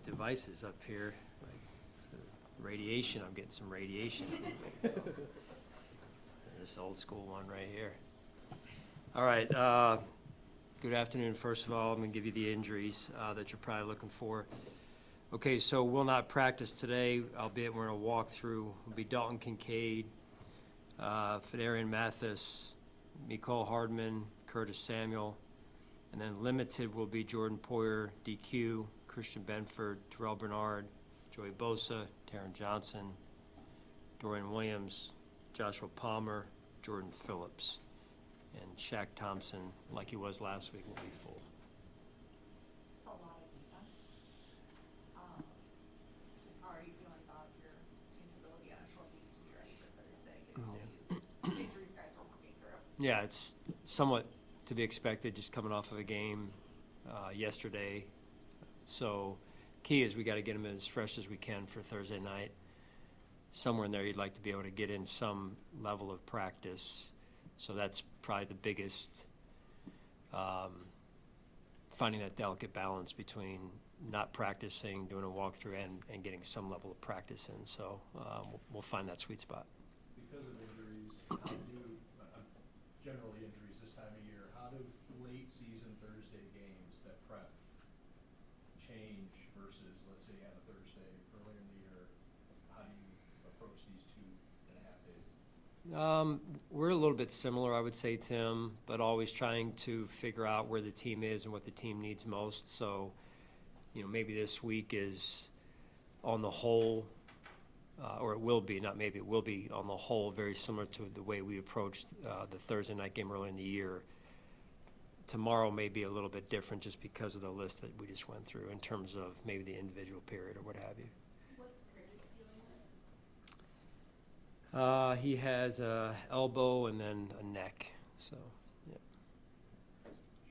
devices up here, like radiation. I'm getting some radiation. This old school one right here. All right. Good afternoon. First of all, I'm going to give you the injuries that you're probably looking for. Okay, so we'll not practice today, albeit we're going to walk through. It'll be Dalton Kincaid, Fedarian Mathis, Nicole Hardman, Curtis Samuel, and then limited will be Jordan Poyer, DQ, Christian Benford, Terrell Bernard, Joey Bosa, Taron Johnson, Dorian Williams, Joshua Palmer, Jordan Phillips, and Shaq Thompson, like he was last week, will be full. It's a lot of defense. Just how are you feeling about your team's ability on a short week to be ready for Thursday, given all these injuries guys are working through? Yeah, it's somewhat to be expected, just coming off of a game yesterday. So key is we got to get them as fresh as we can for Thursday night. Somewhere in there you'd like to be able to get in some level of practice. So that's probably the biggest, finding that delicate balance between not practicing, doing a walkthrough, and getting some level of practice in. So we'll find that sweet spot. Because of injuries, how do, generally injuries this time of year, how do late season Thursday games that prep change versus, let's say, you have a Thursday earlier in the year? How do you approach these 2.5 days? We're a little bit similar, I would say, Tim, but always trying to figure out where the team is and what the team needs most. So, maybe this week is on the whole, or it will be, not maybe, it will be on the whole very similar to the way we approached the Thursday night game early in the year. Tomorrow may be a little bit different just because of the list that we just went through in terms of maybe the individual period or what have you. What's Curtis dealing with? He has a elbow and then a neck, so, yeah.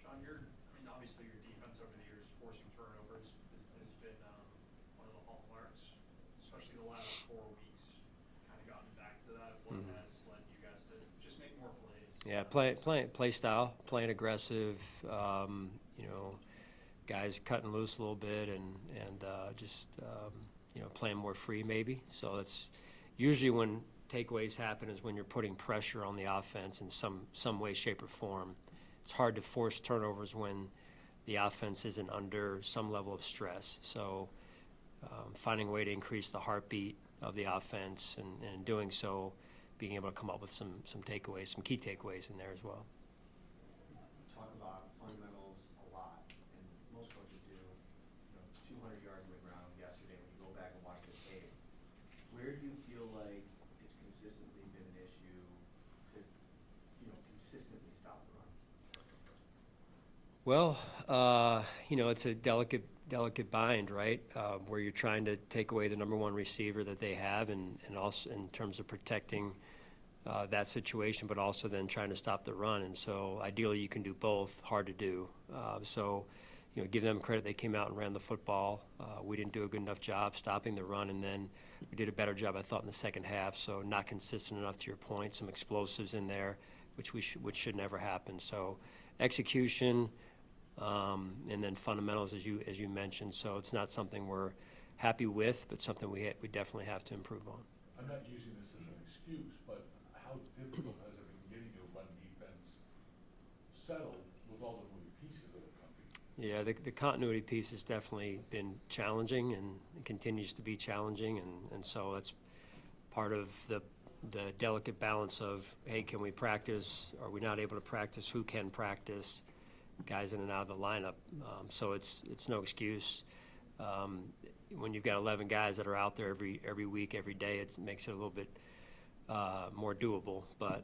Sean, obviously your defense over the years, forcing turnovers has been one of the hallmarks, especially the last 4 weeks. Kind of gotten back to that. What has led you guys to just make more plays? Yeah, play style, playing aggressive, guys cutting loose a little bit and just playing more free maybe. So that's usually when takeaways happen is when you're putting pressure on the offense in some way, shape, or form. It's hard to force turnovers when the offense isn't under some level of stress. So finding a way to increase the heartbeat of the offense and in doing so, being able to come up with some takeaways, some key takeaways in there as well. You talk about fundamentals a lot, and most coaches do. 200 yards on the ground yesterday. When you go back and watch the tape, where do you feel like it's consistently been an issue to, consistently stop the run? Well, it's a delicate bind, right? Where you're trying to take away the number one receiver that they have, and also in terms of protecting that situation, but also then trying to stop the run. And so ideally you can do both. Hard to do. Give them credit. They came out and ran the football. We didn't do a good enough job stopping the run, and then we did a better job, I thought, in the second half. So not consistent enough, to your point. Some explosives in there, which should never happen. So execution, and then fundamentals, as you mentioned. So it's not something we're happy with, but something we definitely have to improve on. I'm not using this as an excuse, but how difficult has it been getting your run defense settled with all the moving pieces that have come to you? Yeah, the continuity piece has definitely been challenging and continues to be challenging, and so that's part of the delicate balance of, hey, can we practice? Are we not able to practice? Who can practice? Guys in and out of the lineup. So it's no excuse. When you've got 11 guys that are out there every week, every day, it makes it a little bit more doable. But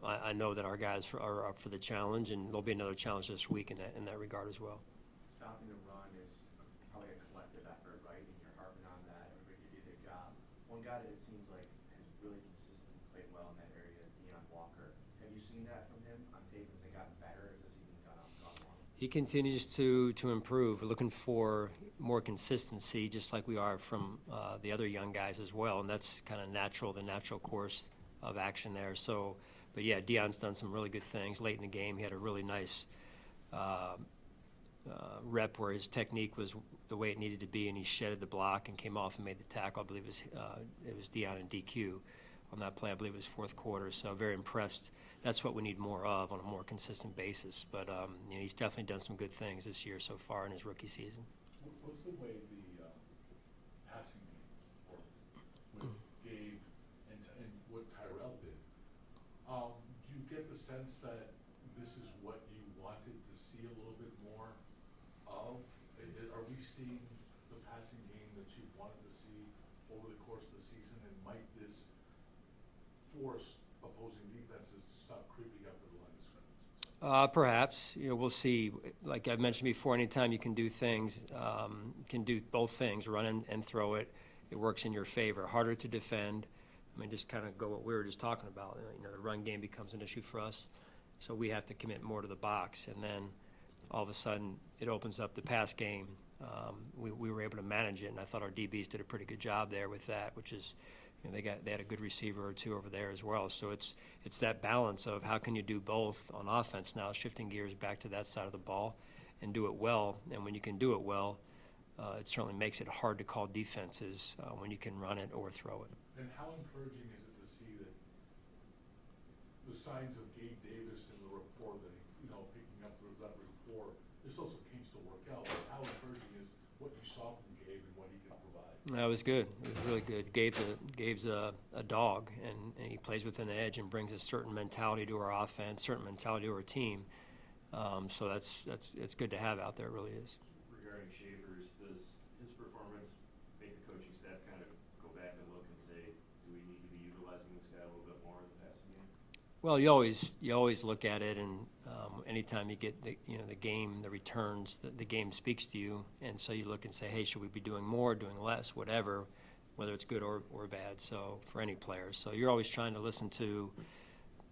I know that our guys are up for the challenge, and there'll be another challenge this week in that regard as well. Stopping the run is probably a collective effort, right? And you're harping on that. Everybody did their job. One guy that it seems like has really consistently played well in that area is Deion Walker. Have you seen that from him on tape? Has it gotten better as the season's gone along? He continues to improve. We're looking for more consistency, just like we are from the other young guys as well, and that's kind of the natural course of action there. So, but yeah, Deion's done some really good things late in the game. He had a really nice rep where his technique was the way it needed to be, and he shedded the block and came off and made the tackle. I believe it was Deion and DQ on that play. I believe it was fourth quarter. So very impressed. That's what we need more of on a more consistent basis. But he's definitely done some good things this year so far in his rookie season. What's the way the passing game worked with Gabe and what Tyrell did? Do you get the sense that this is what you wanted to see a little bit more of? Are we seeing the passing game that you wanted to see over the course of the season? And might this force opposing defenses to stop creeping up to the line of scrimmage? Perhaps. We'll see. Like I mentioned before, anytime you can do things, can do both things, run and throw it, it works in your favor. Harder to defend. I mean, just kind of go what we were just talking about. The run game becomes an issue for us, so we have to commit more to the box. And then all of a sudden, it opens up the pass game. We were able to manage it, and I thought our DBs did a pretty good job there with that, which is, they had a good receiver or two over there as well. So it's that balance of how can you do both on offense now, shifting gears back to that side of the ball and do it well. And when you can do it well, it certainly makes it hard to call defenses when you can run it or throw it. And how encouraging is it to see that the signs of Gabe Davis in the rapport that picking up that rapport, there's still some kinks to work out, but how encouraging is what you saw from Gabe and what he can provide? That was good. It was really good. Gabe's a dog, and he plays with an edge and brings a certain mentality to our offense, certain mentality to our team. So it's good to have out there. It really is. Regarding Shavers, does his performance make the coaching staff kind of go back and look and say, do we need to be utilizing this guy a little bit more in the passing game? Well, you always look at it, and anytime you get the game, the returns, the game speaks to you, and so you look and say, hey, should we be doing more, doing less, whatever, whether it's good or bad. So for any player, so you're always trying to listen to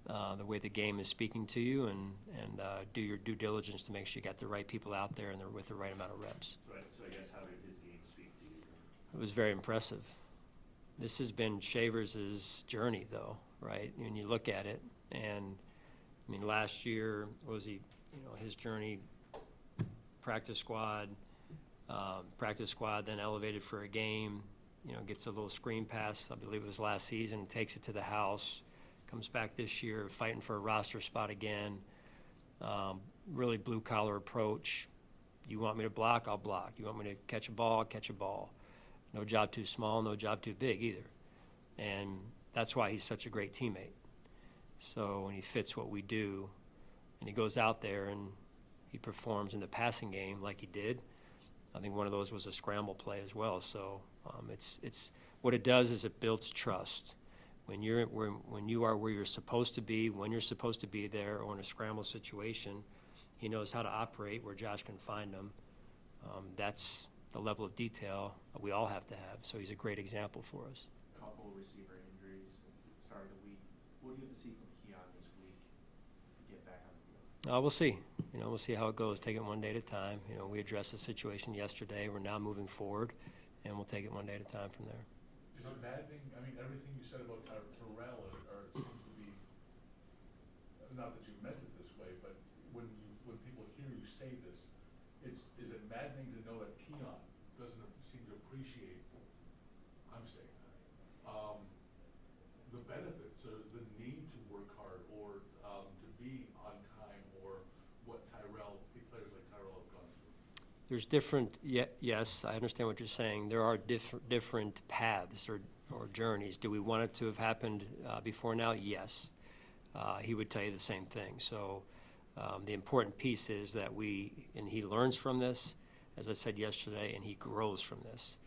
the way the game is speaking to you, and do your due diligence to make sure you got the right people out there and they're with the right amount of reps. So I guess how did his game speak to you? It was very impressive. This has been Shavers' journey, though, right? When you look at it, and I mean, last year was his journey, practice squad, then elevated for a game, gets a little screen pass, I believe it was last season, takes it to the house, comes back this year fighting for a roster spot again, really blue-collar approach. You want me to block, I'll block. You want me to catch a ball, I'll catch a ball. No job too small, no job too big either. And that's why he's such a great teammate. So when he fits what we do, and he goes out there and he performs in the passing game like he did, I think one of those was a scramble play as well. So it's what it does is it builds trust. When you are where you're supposed to be, when you're supposed to be there, or in a scramble situation, he knows how to operate where Josh can find him. That's the level of detail we all have to have. So he's a great example for us. Couple receiver injuries at the start of the week. What do you have to see from Keon this week to get back on the field? We'll see. We'll see how it goes. Take it one day at a time. We addressed the situation yesterday. We're now moving forward, and we'll take it one day at a time from there. Is it maddening? I mean, everything you said about Tyrell seems to be, not that you meant it this way, but when people hear you say this, is it maddening to know that Keon doesn't seem to appreciate, I'm saying that, the benefits or the need to work hard or to be on time, or what players like Tyrell have gone through? There's different, yes, I understand what you're saying. There are different paths or journeys. Do we want it to have happened before now? Yes. He would tell you the same thing. So the important piece is that he learns from this, as I said yesterday, and he grows from this.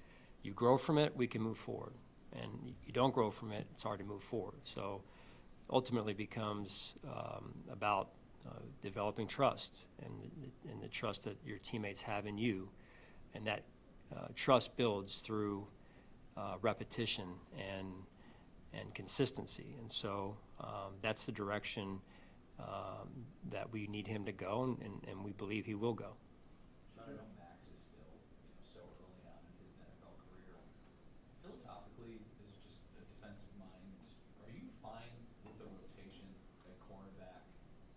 You grow from it, we can move forward. And you don't grow from it, it's hard to move forward. So ultimately becomes about developing trust and the trust that your teammates have in you. And that trust builds through repetition and consistency. And so that's the direction that we need him to go, and we believe he will go. I know Max is still so early on in his NFL career. Philosophically, as just a defensive mind, are you fine with the rotation at cornerback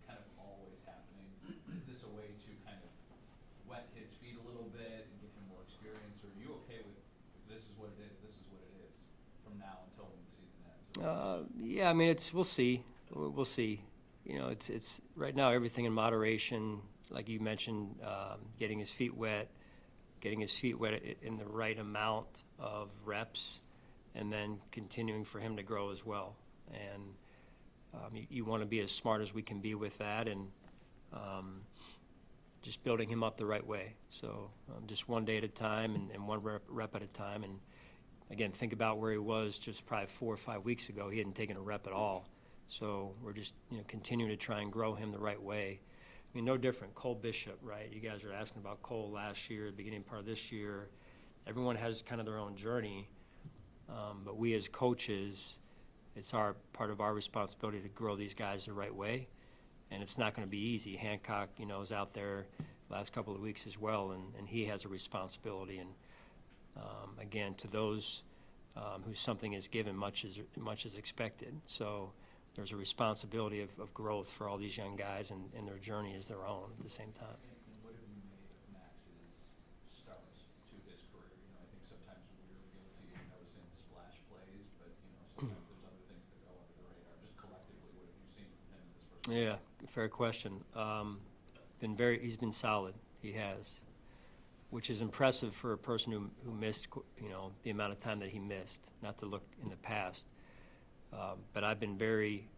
kind of always happening? Is this a way to kind of whet his feet a little bit and get him more experience, or are you okay with if this is what it is, this is what it is from now until when the season ends? Yeah, I mean, we'll see. We'll see. You know, it's right now everything in moderation, like you mentioned, getting his feet wet in the right amount of reps, and then continuing for him to grow as well. And you want to be as smart as we can be with that, and just building him up the right way. So just one day at a time, and one rep at a time. And again, think about where he was just probably 4 or 5 weeks ago. He hadn't taken a rep at all. So we're just continuing to try and grow him the right way. I mean, no different. Cole Bishop, right? You guys are asking about Cole last year, the beginning part of this year. Everyone has kind of their own journey, but we as coaches, it's part of our responsibility to grow these guys the right way, and it's not going to be easy. Hancock, is out there last couple of weeks as well, and he has a responsibility. And again, to those who something is given, much is expected. So there's a responsibility of growth for all these young guys, and their journey is their own at the same time. And what have you made of Max's stars to his career? I think sometimes we're guilty of noticing splash plays, but sometimes there's other things that go under the radar. Just collectively, what have you seen from him in this first year? Yeah, fair question. He's been solid. He has, which is impressive for a person who missed, the amount of time that he missed. Not to look in the past, but I've been very,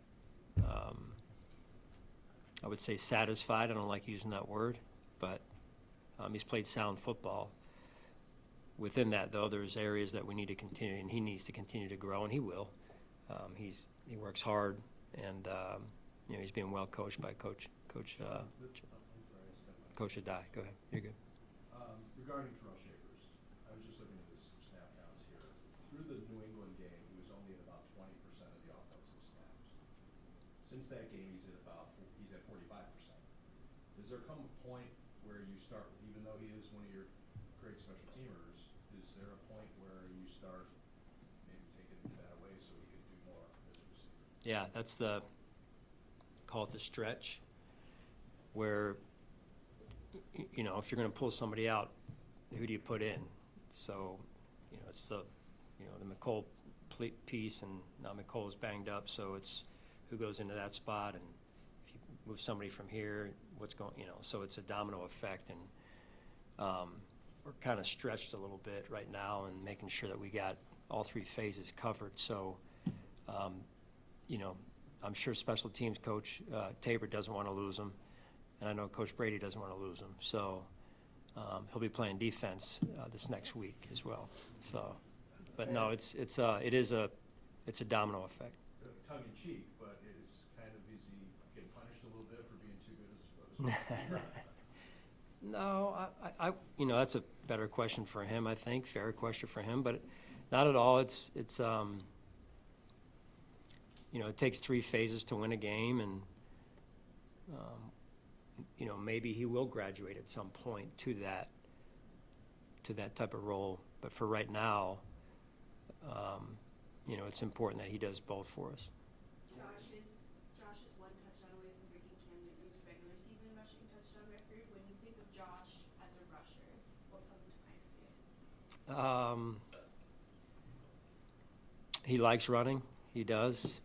I would say, satisfied. I don't like using that word, but he's played sound football. Within that, though, there's areas that we need to continue, and he needs to continue to grow, and he will. He works hard, and he's being well coached by Coach Adai. Go ahead. You're good. Regarding Terrell Shavers, I was just looking at his snap counts here. Through the New England game, he was only at about 20% of the offensive snaps. Since that game, he's at 45%. Does there come a point where you start, even though he is one of your great special teamers, is there a point where you start maybe taking that away so he can do more as a receiver? Yeah, that's call it the stretch, where if you're going to pull somebody out, who do you put in? So, it's the McCole piece, and now McCole's banged up, so it's who goes into that spot, and if you move somebody from here, what's going, so it's a domino effect, and we're kind of stretched a little bit right now, and making sure that we got all three phases covered. So, I'm sure special teams coach Tabor doesn't want to lose them, and I know Coach Brady doesn't want to lose them. So he'll be playing defense this next week as well. So, but no, it's a domino effect. Tongue in cheek, but it's kind of easy getting punished a little bit for being too good as a special teamer. No, that's a better question for him. I think fair question for him, but not at all. It's it takes three phases to win a game, and maybe he will graduate at some point to that type of role. But for right now, it's important that he does both for us. Josh is one touchdown away from breaking Cam Newton's regular season rushing touchdown record. When you think of Josh as a rusher, what comes to mind for you? He likes running. He does,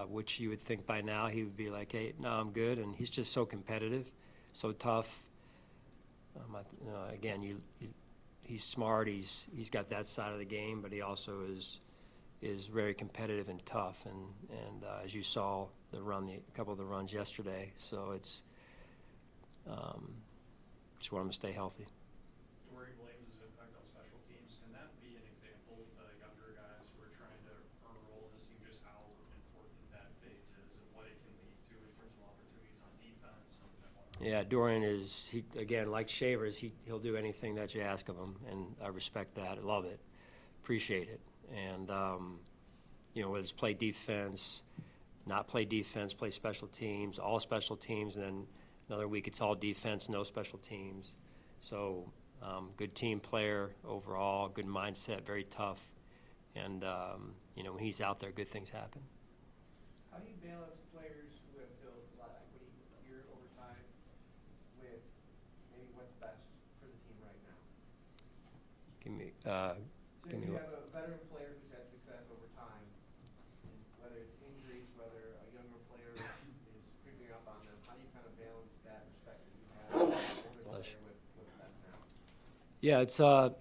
which you would think by now he would be like, hey, no, I'm good. And he's just so competitive, so tough. Again, he's smart. He's got that side of the game, but he also is very competitive and tough. And as you saw a couple of the runs yesterday, so it's just want him to stay healthy. Dorian Williams' impact on special teams, can that be an example to younger guys who are trying to earn a role in this team, just how important that phase is and what it can lead to in terms of opportunities on defense and whatnot? Yeah, Dorian again, like Shavers, he'll do anything that you ask of him, and I respect that. I love it, appreciate it. And, whether it's play defense, not play defense, play special teams, all special teams, and then another week it's all defense, no special teams. So good team player overall, good mindset, very tough. And, when he's out there, good things happen. How do you balance players who have built a lot of equity year over time with maybe what's best for the team right now? Give me, So give if me, you what- have a veteran player who's had success over time, and whether it's injuries, whether a younger player is creeping up on them, how do you kind of balance that respect that you have for the older Bless player with what's best now? yeah, it's,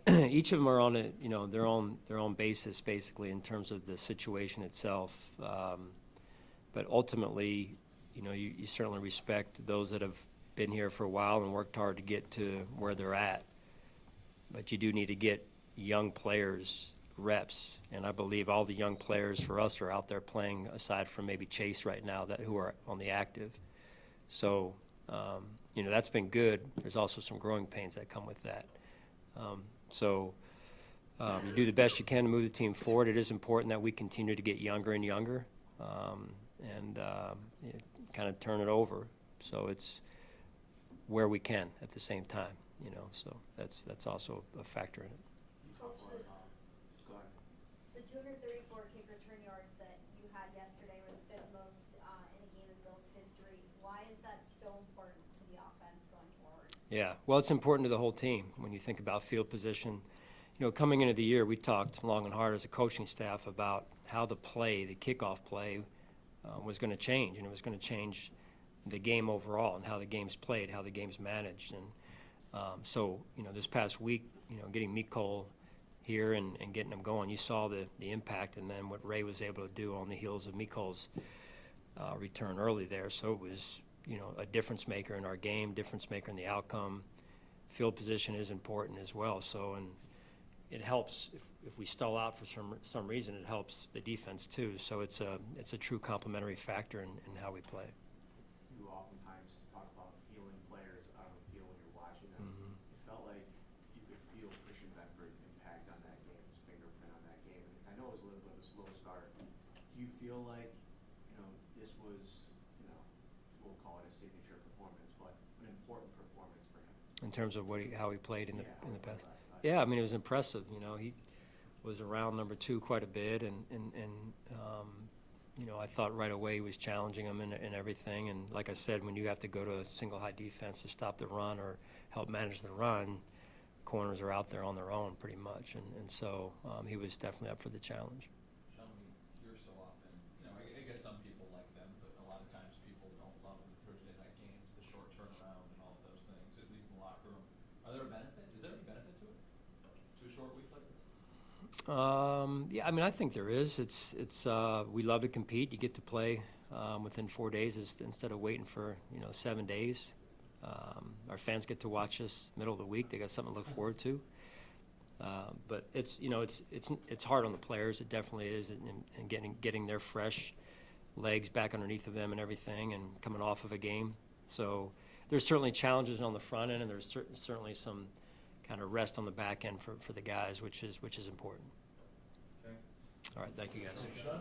each of them are on a, you know, their own basis, basically, in terms of the situation itself. But ultimately, you know, you certainly respect those that have been here for a while and worked hard to get to where they're at. But you do need to get young players reps, and I believe all the young players for us are out there playing, aside from maybe Chase right now, that who are on the active. So, you know, that's been good. There's also some growing pains that come with that. You do the best you can to move the team forward. It is important that we continue to get younger and younger, and kind of turn it over. So it's where we can at the same time, you know. So that's also a factor in it. Talk about, go ahead. The 234 kick return yards that you had yesterday were the fifth most in a game in Bills history. Why is that so important to the offense going forward? Yeah, well, it's important to the whole team when you think about field position. You know, coming into the year, we talked long and hard as a coaching staff about how the kickoff play, was going to change, and it was going to change the game overall and how the game's played, how the game's managed. And so, you know, this past week, you know, getting Mecole here and getting him going, you saw the impact, and then what Ray was able to do on the heels of Mecole's return early there. So it was, you know, a difference maker in our game, difference maker in the outcome. Field position is important as well. So, and it helps if we stall out for some reason, it helps the defense too. So it's a true complementary factor in how we play. You oftentimes talk about feeling players out on the field when you're watching them. Mhm. It felt like you could feel Christian Benford's impact on that game, his fingerprint on that game. And I know it was a little bit of a slow start. Do you feel like, you know, this was, you know, we'll call it a signature performance, but an important performance for him? In terms of how he played in the past. Last Yeah, I mean, it was impressive. You know, he was around number 2 quite a bit, and you know, I thought right away he was challenging him and everything. And like I said, when you have to go to a single high defense to stop the run or help manage the run, corners are out there on their own pretty much. And so he was definitely up for the challenge. Sean, we hear so often, you know, I guess some people like them, but a lot of times people don't love the Thursday night games, the short turnaround and all of those things, at least in the locker room. Is there any benefit to it? To a short week like this? Yeah, I mean, I think there is. It's we love to compete. You get to play within 4 days instead of waiting for, you know, 7 days. Our fans get to watch us middle of the week. They got something to look forward to. But it's, you know, it's hard on the players. It definitely is, and getting their fresh legs back underneath of them and everything, and coming off of a game. So there's certainly challenges on the front end, and there's certainly some kind of rest on the back end for the guys, which is important. Okay. All right, thank you guys. Sean?